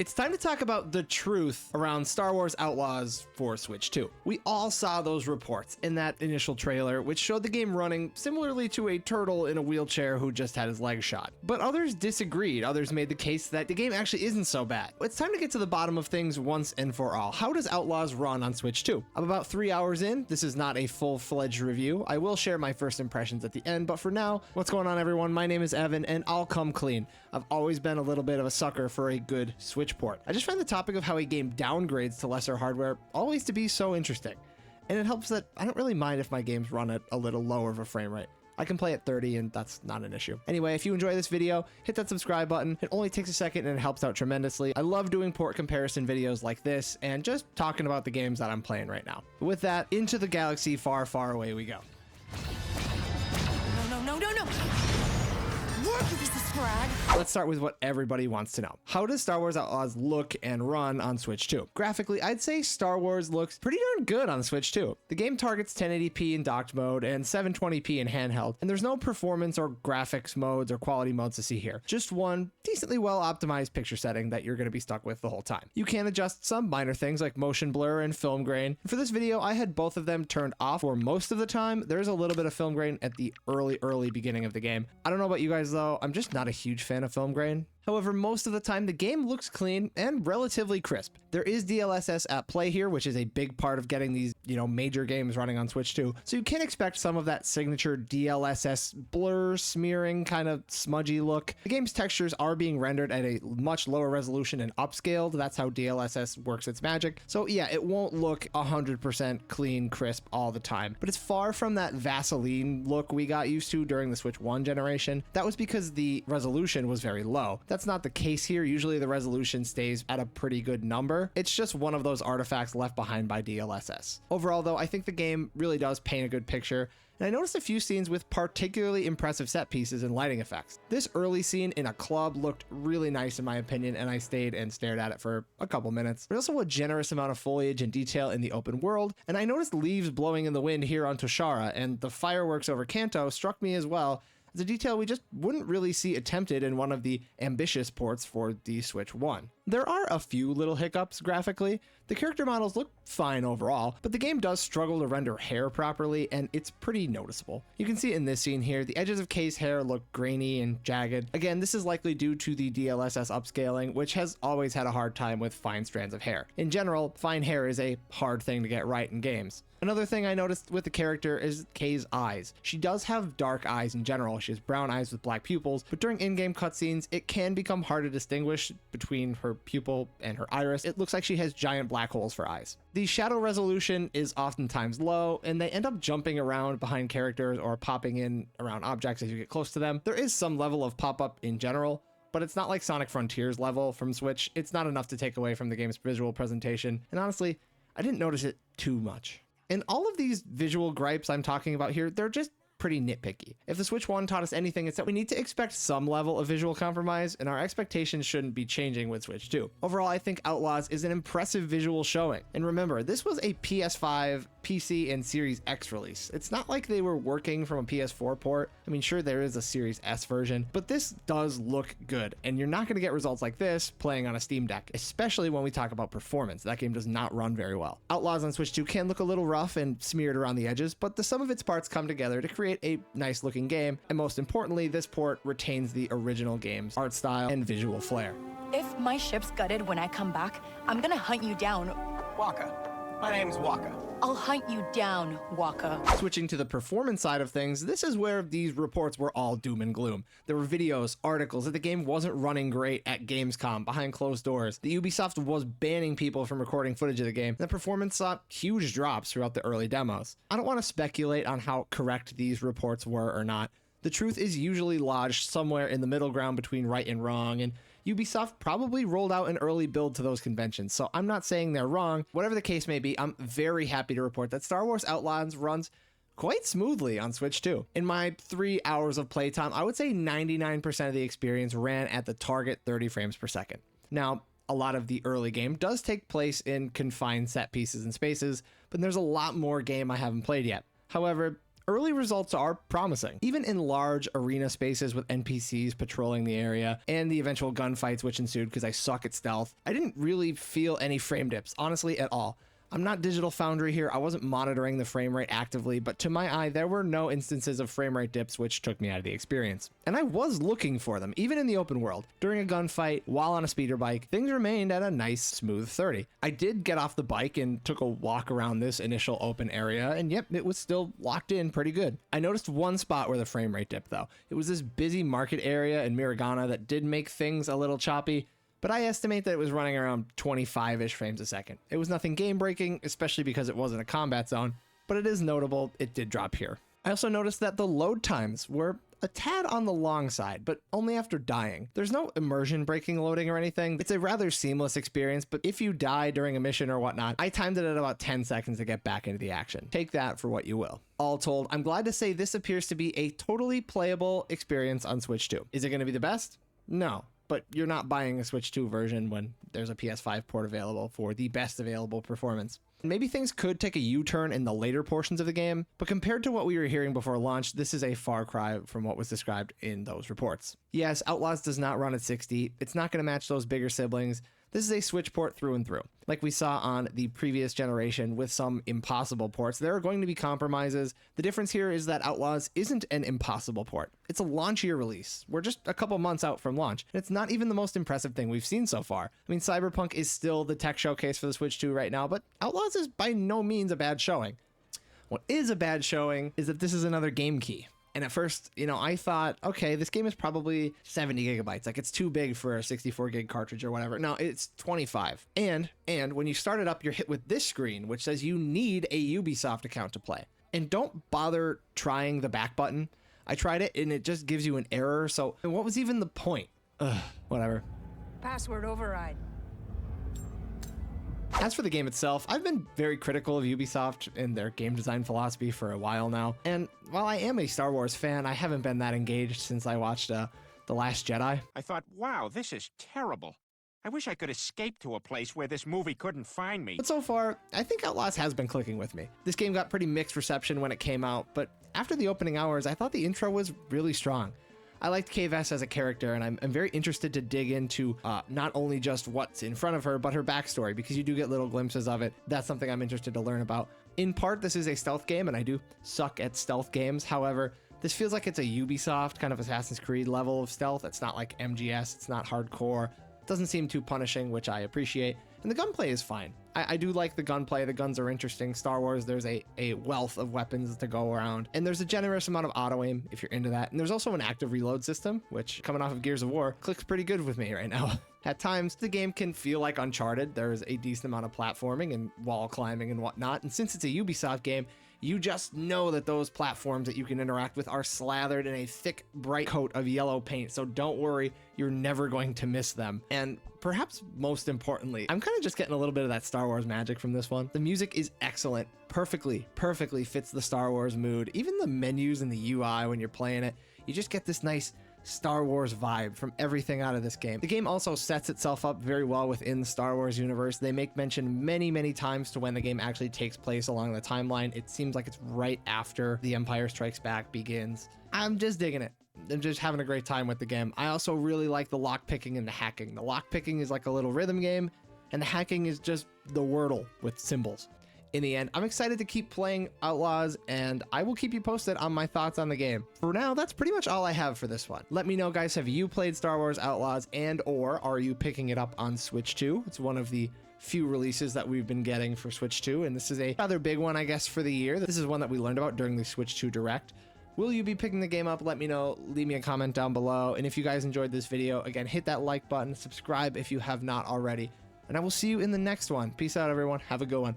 It's time to talk about the truth around Star Wars Outlaws for Switch 2. We all saw those reports in that initial trailer, which showed the game running similarly to a turtle in a wheelchair who just had his leg shot. But others disagreed. Others made the case that the game actually isn't so bad. It's time to get to the bottom of things once and for all. How does Outlaws run on Switch 2? I'm about 3 hours in. This is not a full-fledged review. I will share my first impressions at the end, but for now, what's going on, everyone? My name is Evan, and I'll come clean. I've always been a little bit of a sucker for a good Switch port. I just find the topic of how a game downgrades to lesser hardware always to be so interesting. And it helps that I don't really mind if my games run at a little lower of a frame rate. I can play at 30 and that's not an issue. Anyway, if you enjoy this video, hit that subscribe button. It only takes a second and it helps out tremendously. I love doing port comparison videos like this and just talking about the games that I'm playing right now. With that, into the galaxy far, far away we go. No. Work, you piece of scrag. Let's start with what everybody wants to know. How does Star Wars Outlaws look and run on Switch 2? Graphically, I'd say Star Wars looks pretty darn good on Switch 2. The game targets 1080p in docked mode and 720p in handheld, and there's no performance or graphics modes or quality modes to see here. Just one decently well optimized picture setting that you're going to be stuck with the whole time. You can adjust some minor things like motion blur and film grain. For this video, I had both of them turned off for most of the time. There's a little bit of film grain at the early beginning of the game. I don't know about you guys though, I'm just not a huge fan of film grain. However, most of the time, the game looks clean and relatively crisp. There is DLSS at play here, which is a big part of getting these, major games running on Switch 2. So you can expect some of that signature DLSS blur, smearing, kind of smudgy look. The game's textures are being rendered at a much lower resolution and upscaled. That's how DLSS works its magic. So yeah, it won't look 100% clean, crisp all the time, but it's far from that Vaseline look we got used to during the Switch 1 generation. That was because the resolution was very low. That's not the case here. Usually the resolution stays at a pretty good number. It's just one of those artifacts left behind by DLSS. Overall though, I think the game really does paint a good picture, and I noticed a few scenes with particularly impressive set pieces and lighting effects. This early scene in a club looked really nice in my opinion, and I stayed and stared at it for a couple minutes. There's also a generous amount of foliage and detail in the open world, and I noticed leaves blowing in the wind here on Toshara, and the fireworks over Kanto struck me as well. It's a detail we just wouldn't really see attempted in one of the ambitious ports for the Switch 1. There are a few little hiccups graphically. The character models look fine overall, but the game does struggle to render hair properly, and it's pretty noticeable. You can see in this scene here, the edges of Kay's hair look grainy and jagged. Again, this is likely due to the DLSS upscaling, which has always had a hard time with fine strands of hair. In general, fine hair is a hard thing to get right in games. Another thing I noticed with the character is Kay's eyes. She does have dark eyes in general. She has brown eyes with black pupils, but during in-game cutscenes, it can become hard to distinguish between her pupil and her iris. It looks like she has giant black holes for eyes. The shadow resolution is oftentimes low, and they end up jumping around behind characters or popping in around objects as you get close to them. There is some level of pop-up in general, but it's not like Sonic Frontiers level from Switch. It's not enough to take away from the game's visual presentation, and honestly, I didn't notice it too much. And all of these visual gripes I'm talking about here, they're just pretty nitpicky. If the Switch 1 taught us anything, it's that we need to expect some level of visual compromise, and our expectations shouldn't be changing with Switch 2. Overall, I think Outlaws is an impressive visual showing. And remember, this was a PS5, PC, and Series X release. It's not like they were working from a PS4 port. I mean, sure, there is a Series S version, but this does look good, and you're not going to get results like this playing on a Steam Deck, especially when we talk about performance. That game does not run very well. Outlaws on Switch 2 can look a little rough and smeared around the edges, but the sum of its parts come together to create a nice looking game, and most importantly, this port retains the original game's art style and visual flair. If my ship's gutted when I come back, I'm gonna hunt you down. Waka. My name's Waka. I'll hunt you down, Waka. Switching to the performance side of things, this is where these reports were all doom and gloom. There were videos, articles that the game wasn't running great at Gamescom behind closed doors. The Ubisoft was banning people from recording footage of the game. The performance saw huge drops throughout the early demos. I don't want to speculate on how correct these reports were or not. The truth is usually lodged somewhere in the middle ground between right and wrong, and Ubisoft probably rolled out an early build to those conventions, so I'm not saying they're wrong. Whatever the case may be, I'm very happy to report that Star Wars Outlaws runs quite smoothly on Switch 2. In my 3 hours of playtime, I would say 99% of the experience ran at the target 30 frames per second. Now, a lot of the early game does take place in confined set pieces and spaces, but there's a lot more game I haven't played yet. However, early results are promising. Even in large arena spaces with NPCs patrolling the area and the eventual gunfights which ensued because I suck at stealth, I didn't really feel any frame dips, honestly, at all. I'm not Digital Foundry here, I wasn't monitoring the frame rate actively, but to my eye, there were no instances of frame rate dips which took me out of the experience. And I was looking for them, even in the open world. During a gunfight, while on a speeder bike, things remained at a nice, smooth 30. I did get off the bike and took a walk around this initial open area, and yep, it was still locked in pretty good. I noticed one spot where the frame rate dipped though. It was this busy market area in Miragana that did make things a little choppy, but I estimate that it was running around 25-ish frames a second. It was nothing game-breaking, especially because it wasn't a combat zone, but it is notable it did drop here. I also noticed that the load times were a tad on the long side, but only after dying. There's no immersion breaking loading or anything. It's a rather seamless experience, but if you die during a mission or whatnot, I timed it at about 10 seconds to get back into the action. Take that for what you will. All told, I'm glad to say this appears to be a totally playable experience on Switch 2. Is it going to be the best? No. But you're not buying a Switch 2 version when there's a PS5 port available for the best available performance. Maybe things could take a U-turn in the later portions of the game, but compared to what we were hearing before launch, this is a far cry from what was described in those reports. Yes, Outlaws does not run at 60. It's not going to match those bigger siblings. This is a Switch port through and through. Like we saw on the previous generation with some impossible ports, there are going to be compromises. The difference here is that Outlaws isn't an impossible port. It's a launch year release. We're just a couple months out from launch, and it's not even the most impressive thing we've seen so far. I mean, Cyberpunk is still the tech showcase for the Switch 2 right now, but Outlaws is by no means a bad showing. What is a bad showing is that this is another game key. And at first, I thought, okay, this game is probably 70 gigabytes. Like, it's too big for a 64 gig cartridge or whatever. No, it's 25. And when you start it up, you're hit with this screen, which says you need a Ubisoft account to play. And don't bother trying the back button. I tried it, and it just gives you an error. So what was even the point? Whatever. Password override. As for the game itself, I've been very critical of Ubisoft and their game design philosophy for a while now. And while I am a Star Wars fan, I haven't been that engaged since I watched The Last Jedi. I thought, wow, this is terrible. I wish I could escape to a place where this movie couldn't find me. But so far, I think Outlaws has been clicking with me. This game got pretty mixed reception when it came out, but after the opening hours, I thought the intro was really strong. I liked Kay Vess as a character, and I'm very interested to dig into not only just what's in front of her, but her backstory, because you do get little glimpses of it. That's something I'm interested to learn about. In part, this is a stealth game, and I do suck at stealth games. However, this feels like it's a Ubisoft kind of Assassin's Creed level of stealth. It's not like MGS, it's not hardcore. It doesn't seem too punishing, which I appreciate. And the gunplay is fine. I do like the gunplay. The guns are interesting. Star Wars, there's a wealth of weapons to go around. And there's a generous amount of auto aim if you're into that. And there's also an active reload system, which coming off of Gears of War, clicks pretty good with me right now. At times, the game can feel like Uncharted. There's a decent amount of platforming and wall climbing and whatnot. And since it's a Ubisoft game, you just know that those platforms that you can interact with are slathered in a thick, bright coat of yellow paint. So don't worry, you're never going to miss them. And perhaps most importantly, I'm kind of just getting a little bit of that Star Wars magic from this one. The music is excellent, perfectly fits the Star Wars mood. Even the menus and the UI when you're playing it, you just get this nice Star Wars vibe from everything out of this game. The game also sets itself up very well within the Star Wars universe. They make mention many times to when the game actually takes place along the timeline. It seems like it's right after The Empire Strikes Back begins. I'm just digging it. I'm just having a great time with the game. I also really like the lockpicking and the hacking. The lockpicking is like a little rhythm game, and the hacking is just the Wordle with symbols. In the end, I'm excited to keep playing Outlaws, and I will keep you posted on my thoughts on the game. For now, that's pretty much all I have for this one. Let me know, guys, have you played Star Wars Outlaws, and or are you picking it up on Switch 2? It's one of the few releases that we've been getting for Switch 2, and this is a rather big one, I guess, for the year. This is one that we learned about during the Switch 2 Direct. Will you be picking the game up? Let me know. Leave me a comment down below. And if you guys enjoyed this video, again, hit that like button, subscribe if you have not already, and I will see you in the next one. Peace out, everyone. Have a good one.